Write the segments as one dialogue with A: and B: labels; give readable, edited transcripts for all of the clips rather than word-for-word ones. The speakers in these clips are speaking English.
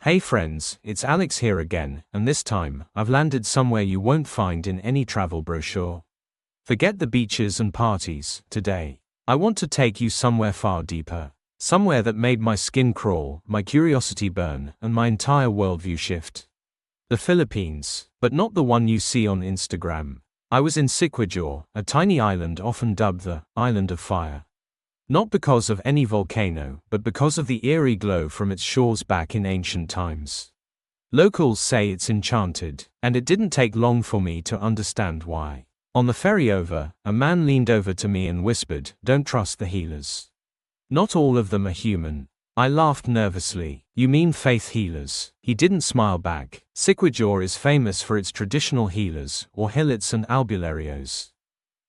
A: Hey friends, it's Alex here again, and this time, I've landed somewhere you won't find in any travel brochure. Forget the beaches and parties. Today, I want to take you somewhere far deeper. Somewhere that made my skin crawl, my curiosity burn, and my entire worldview shift. The Philippines, but not the one you see on Instagram. I was in Siquijor, a tiny island often dubbed the Island of Fire. Not because of any volcano, but because of the eerie glow from its shores back in ancient times. Locals say it's enchanted, and it didn't take long for me to understand why. On the ferry over, a man leaned over to me and whispered, "Don't trust the healers. Not all of them are human." I laughed nervously. "You mean faith healers?" He didn't smile back. Siquijor is famous for its traditional healers, or hillets and albularios.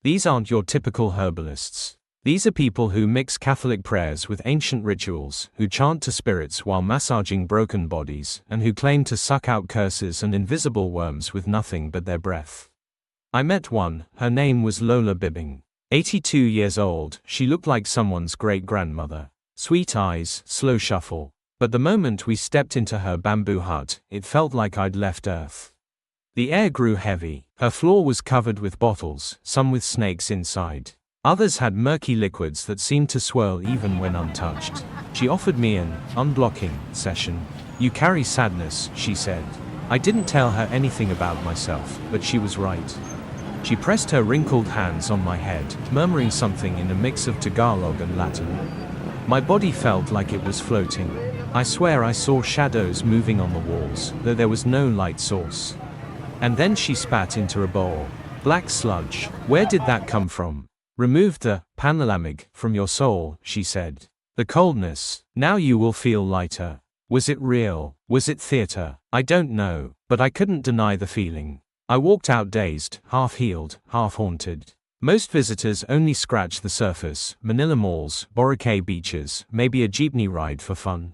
A: These aren't your typical herbalists. These are people who mix Catholic prayers with ancient rituals, who chant to spirits while massaging broken bodies, and who claim to suck out curses and invisible worms with nothing but their breath. I met one. Her name was Lola Bibbing. 82 years old, she looked like someone's great-grandmother. Sweet eyes, slow shuffle. But the moment we stepped into her bamboo hut, it felt like I'd left Earth. The air grew heavy. Her floor was covered with bottles, some with snakes inside. Others had murky liquids that seemed to swirl even when untouched. She offered me an unblocking session. "You carry sadness," she said. I didn't tell her anything about myself, but she was right. She pressed her wrinkled hands on my head, murmuring something in a mix of Tagalog and Latin. My body felt like it was floating. I swear I saw shadows moving on the walls, though there was no light source. And then she spat into a bowl. Black sludge. Where did that come from? "Remove the panlalamig from your soul," she said. "The coldness. Now you will feel lighter." Was it real? Was it theater? I don't know, but I couldn't deny the feeling. I walked out dazed, half-healed, half-haunted. Most visitors only scratch the surface: Manila malls, Boracay beaches, maybe a jeepney ride for fun.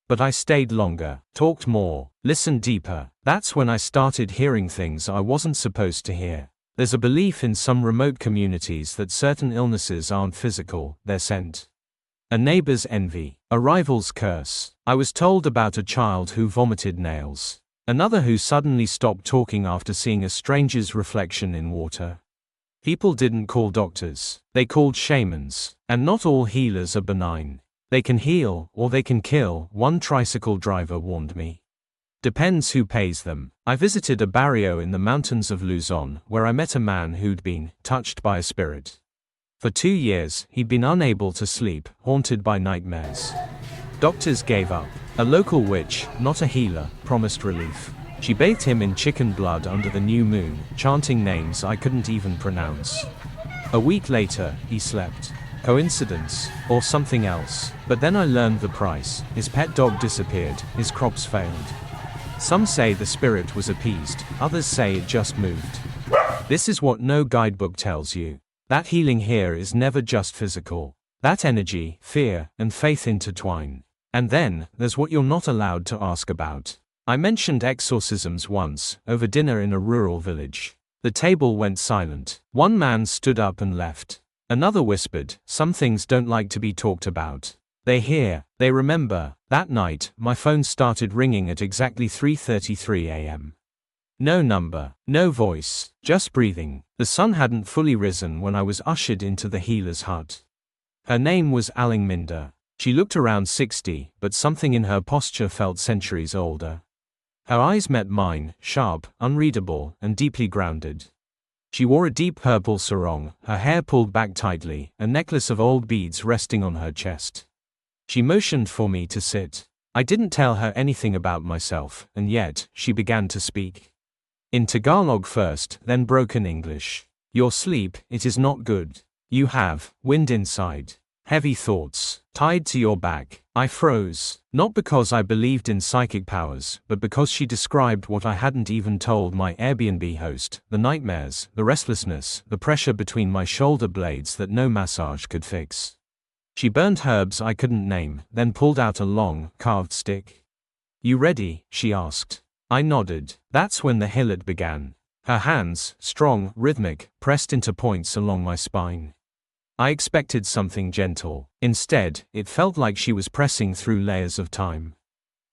A: But I stayed longer, talked more, listened deeper. That's when I started hearing things I wasn't supposed to hear. There's a belief in some remote communities that certain illnesses aren't physical, they're sent. A neighbor's envy, a rival's curse. I was told about a child who vomited nails. Another who suddenly stopped talking after seeing a stranger's reflection in water. People didn't call doctors, they called shamans. And not all healers are benign. They can heal, or they can kill, one tricycle driver warned me. Depends who pays them. I visited a barrio in the mountains of Luzon, where I met a man who'd been touched by a spirit. For 2 years, he'd been unable to sleep, haunted by nightmares. Doctors gave up. A local witch, not a healer, promised relief. She bathed him in chicken blood under the new moon, chanting names I couldn't even pronounce. A week later, he slept. Coincidence? Or something else? But then I learned the price. His pet dog disappeared, his crops failed. Some say the spirit was appeased, others say it just moved. This is what no guidebook tells you. That healing here is never just physical. That energy, fear, and faith intertwine. And then, there's what you're not allowed to ask about. I mentioned exorcisms once, over dinner in a rural village. The table went silent. One man stood up and left. Another whispered, "Some things don't like to be talked about. They hear, they remember." That night, my phone started ringing at exactly 3:33 a.m. No number, no voice, just breathing. The sun hadn't fully risen when I was ushered into the healer's hut. Her name was Aling Minda. She looked around 60, but something in her posture felt centuries older. Her eyes met mine, sharp, unreadable, and deeply grounded. She wore a deep purple sarong, her hair pulled back tightly, a necklace of old beads resting on her chest. She motioned for me to sit. I didn't tell her anything about myself, and yet, she began to speak. In Tagalog first, then broken English. "Your sleep, it is not good. You have wind inside. Heavy thoughts, tied to your back." I froze, not because I believed in psychic powers, but because she described what I hadn't even told my Airbnb host: the nightmares, the restlessness, the pressure between my shoulder blades that no massage could fix. She burned herbs I couldn't name, then pulled out a long, carved stick. "You ready?" she asked. I nodded. That's when the hillet began. Her hands, strong, rhythmic, pressed into points along my spine. I expected something gentle. Instead, it felt like she was pressing through layers of time.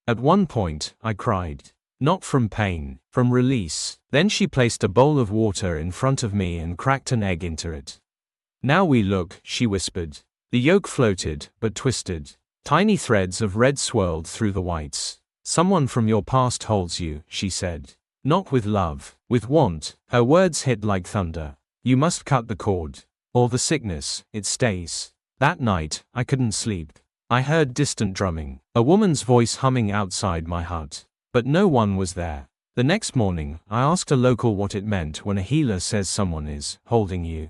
A: At one point, I cried. Not from pain, from release. Then she placed a bowl of water in front of me and cracked an egg into it. Now we look, she whispered. The yolk floated, but twisted. Tiny threads of red swirled through the whites. Someone from your past holds you, she said. Not with love, with want. Her words hit like thunder. You must cut the cord. Or the sickness, it stays. That night, I couldn't sleep. I heard distant drumming, a woman's voice humming outside my hut. But no one was there. The next morning, I asked a local what it meant when a healer says someone is holding you.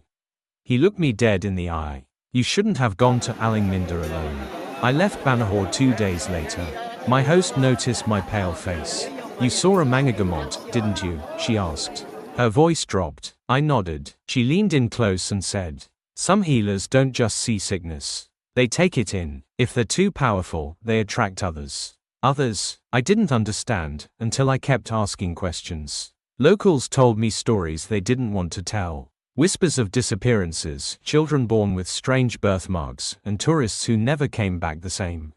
A: He looked me dead in the eye. You shouldn't have gone to Alingminda alone. I left Banahor 2 days later. My host noticed my pale face. You saw a mangagamot, didn't you? She asked. Her voice dropped. I nodded. She leaned in close and said, some healers don't just see sickness. They take it in. If they're too powerful, they attract others. Others? I didn't understand, until I kept asking questions. Locals told me stories they didn't want to tell. Whispers of disappearances, children born with strange birthmarks, and tourists who never came back the same.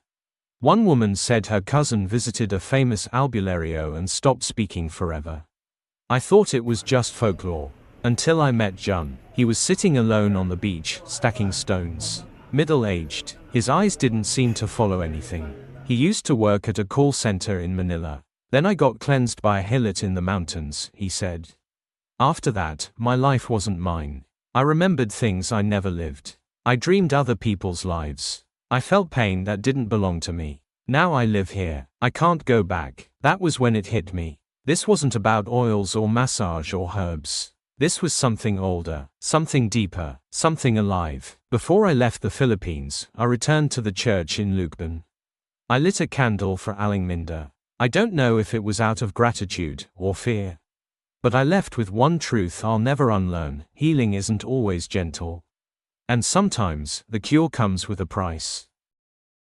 A: One woman said her cousin visited a famous albulario and stopped speaking forever. I thought it was just folklore. Until I met Jun. He was sitting alone on the beach, stacking stones. Middle-aged, his eyes didn't seem to follow anything. He used to work at a call center in Manila. Then I got cleansed by a hillet in the mountains, he said. After that, my life wasn't mine. I remembered things I never lived. I dreamed other people's lives. I felt pain that didn't belong to me. Now I live here. I can't go back. That was when it hit me. This wasn't about oils or massage or herbs. This was something older, something deeper, something alive. Before I left the Philippines, I returned to the church in Lucban. I lit a candle for Alingminda. I don't know if it was out of gratitude or fear. But I left with one truth I'll never unlearn: healing isn't always gentle. And sometimes, the cure comes with a price.